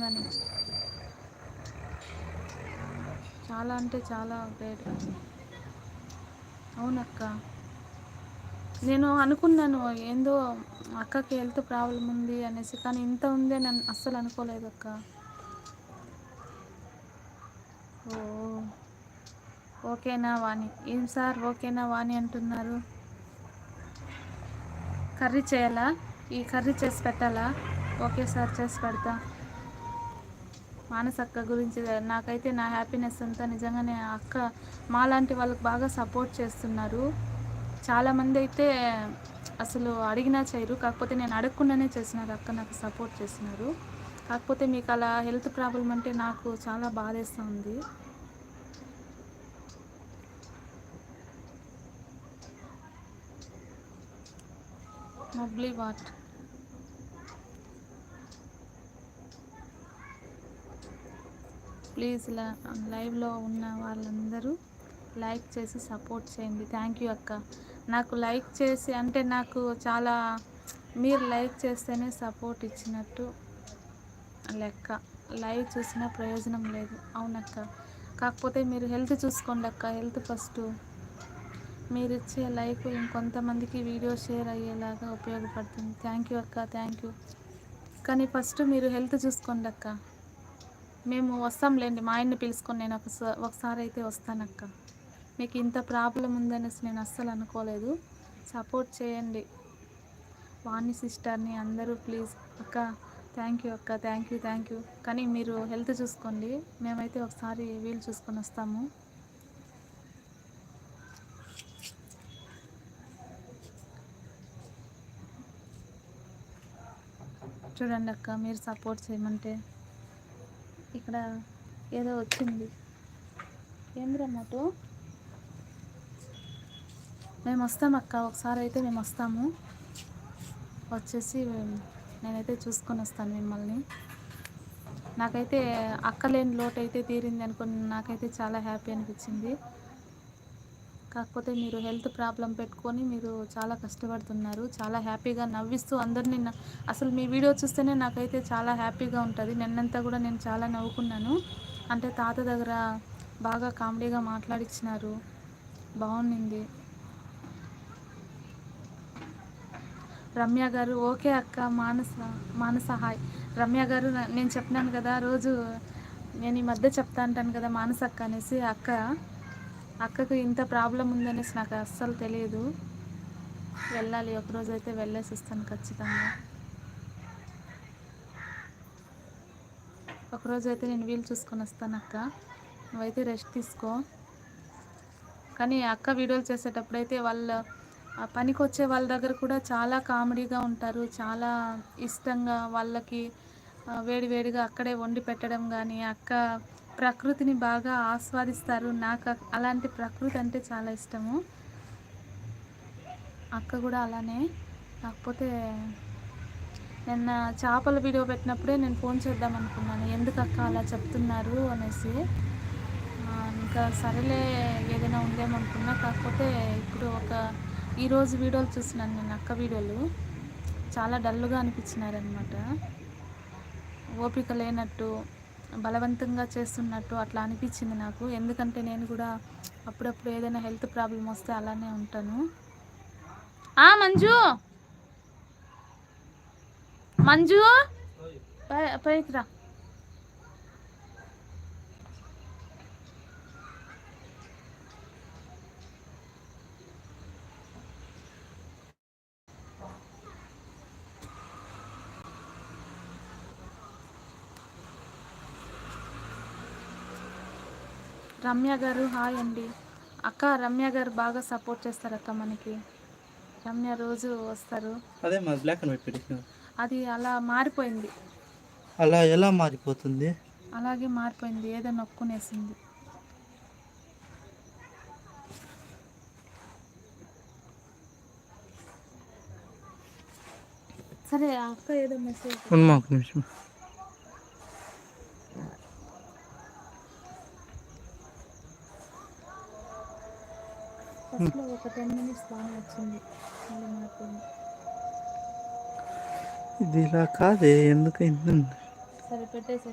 కానీ చాలా అంటే చాలా గ్రేట్. అవునక్క, నేను అనుకున్నాను ఏందో అక్కకి హెల్త్ ప్రాబ్లం ఉంది అనేసి, కానీ ఇంత ఉంది అని అస్సలు అనుకోలేదు అక్క. ఓ ఓకేనా వాణి? ఏం సార్ ఓకేనా వాణి అంటున్నారు? కర్రీ చేయాలా? ఈ కర్రీ చేసి పెట్టాలా? ఓకే సార్, చేసి పెడతా. మానస అక్క గురించి నాకైతే నా హ్యాపీనెస్ అంతా నిజంగానే అక్క మాలాంటి వాళ్ళకి బాగా సపోర్ట్ చేస్తున్నారు. చాలామంది అయితే అసలు అడిగినా చేయరు, కాకపోతే నేను అడగకుండానే చేసినారు అక్క, నాకు సపోర్ట్ చేసినారు. కాకపోతే మీకు అలా హెల్త్ ప్రాబ్లం అంటే నాకు చాలా బాధేస్తూ ఉంది. మొబ్లీ వాట్? ప్లీజ్ లైవ్లో ఉన్న వాళ్ళందరూ లైక్ చేసి సపోర్ట్ చేయండి. థ్యాంక్ యూ అక్క. నాకు లైక్ చేసి అంటే నాకు చాలా, మీరు లైక్ చేస్తేనే సపోర్ట్ ఇచ్చినట్టు లెక్క. లైవ్ చూసిన ప్రయోజనం లేదు. అవునక్క, కాకపోతే మీరు హెల్త్ చూసుకోండి అక్క, హెల్త్ ఫస్ట్. మీరు ఇచ్చే లైక్ ఇంకొంతమందికి వీడియో షేర్ అయ్యేలాగా ఉపయోగపడుతుంది. థ్యాంక్ యూ అక్క, థ్యాంక్ యూ. కానీ ఫస్ట్ మీరు హెల్త్ చూసుకోండి అక్క. మేము వస్తాంలేండి, మా ఆయన్ని పిలుచుకొని నేను ఒకసారి అయితే వస్తానక్క. మీకు ఇంత ప్రాబ్లం ఉందనేసి నేను అస్సలు అనుకోలేదు. సపోర్ట్ చేయండి వాణి సిస్టర్ని అందరూ ప్లీజ్. అక్క థ్యాంక్ యూ అక్క, థ్యాంక్ యూ, థ్యాంక్ యూ. కానీ మీరు హెల్త్ చూసుకోండి, మేమైతే ఒకసారి వీలు చూసుకొని వస్తాము. చూడండి అక్క, మీరు సపోర్ట్ చేయమంటే ఇక్కడ ఏదో వచ్చింది. ఏంద్రన్నట్టు మేము వస్తాం అక్క, ఒకసారి అయితే మేము వస్తాము. వచ్చేసి నేనైతే చూసుకొని వస్తాను మిమ్మల్ని. నాకైతే అక్కలేని లోటు అయితే తీరింది అనుకుని నాకైతే చాలా హ్యాపీ అనిపించింది. కాకపోతే మీరు హెల్త్ ప్రాబ్లం పెట్టుకొని మీరు చాలా కష్టపడుతున్నారు, చాలా హ్యాపీగా నవ్విస్తూ అందరినీ అసలు మీ వీడియో చూస్తేనే నాకైతే చాలా హ్యాపీగా ఉంటుంది. నిన్నంతా కూడా నేను చాలా నవ్వుకున్నాను. అంటే తాత దగ్గర బాగా కామెడీగా మాట్లాడించినారు, బాగుండింది. రమ్య గారు ఓకే అక్క. మానస హాయ్. రమ్య గారు నేను చెప్పినాను కదా, రోజు నేను ఈ మధ్య చెప్తా అంటాను కదా మానస అక్క అనేసి. అక్కకు ఇంత ప్రాబ్లం ఉందనేసి నాకు అస్సలు తెలియదు. వెళ్ళాలి, ఒకరోజు అయితే వెళ్ళేసి వస్తాను ఖచ్చితంగా. ఒకరోజు అయితే నేను వీలు చూసుకొని వస్తాను అక్క, నువ్వైతే రెస్ట్ తీసుకో. కానీ అక్క వీడియోలు చేసేటప్పుడు అయితే పనికి వచ్చే వాళ్ళ దగ్గర కూడా చాలా కామెడీగా ఉంటారు, చాలా ఇష్టంగా వాళ్ళకి వేడివేడిగా అక్కడే వండి పెట్టడం. కానీ అక్క ప్రకృతిని బాగా ఆస్వాదిస్తారు. నాకు అలాంటి ప్రకృతి అంటే చాలా ఇష్టము. అక్క కూడా అలానే. కాకపోతే నిన్న చేపల వీడియో పెట్టినప్పుడే నేను ఫోన్ చేద్దాం అనుకున్నాను, ఎందుకు అక్క అలా చెప్తున్నారు అనేసి. ఇంకా సరేలే ఏదైనా ఉందేమో అనుకున్నా. కాకపోతే ఇప్పుడు ఈరోజు వీడియోలు చూసినాను నేను, అక్క వీడియోలు చాలా డల్గా అనిపించినారనమాట. ఓపిక లేనట్టు, బలవంతంగా చేస్తున్నట్టు అట్లా అనిపించింది నాకు. ఎందుకంటే నేను కూడా అప్పుడప్పుడు ఏదైనా హెల్త్ ప్రాబ్లం వస్తే అలానే ఉంటాను. మంజు మంజు పైకి రా. రమ్య గారు హాయ్ అండి. అక్క రమ్య గారు బాగా సపోర్ట్ చేస్తారు అక్క మనకి. రమ్య రోజు వస్తారు. అదే మా బ్లాక్ అండ్ వైట్ పెట్టేసిన అది అలా మారిపోయింది. అలా ఎలా మారిపోతుంది? అలాగే మారిపోయింది, ఏదో నొక్కునేసింది. సరే అక్క ఏదో మెసేజ్ ఒక నిమిషం. ఫస్ట్లో ఒక 10 minutes బాగా వచ్చింది, మళ్ళీ మారిపోయింది. ఇది ఇలా కాదే, ఎందుకైంది? సరే పెట్టేసి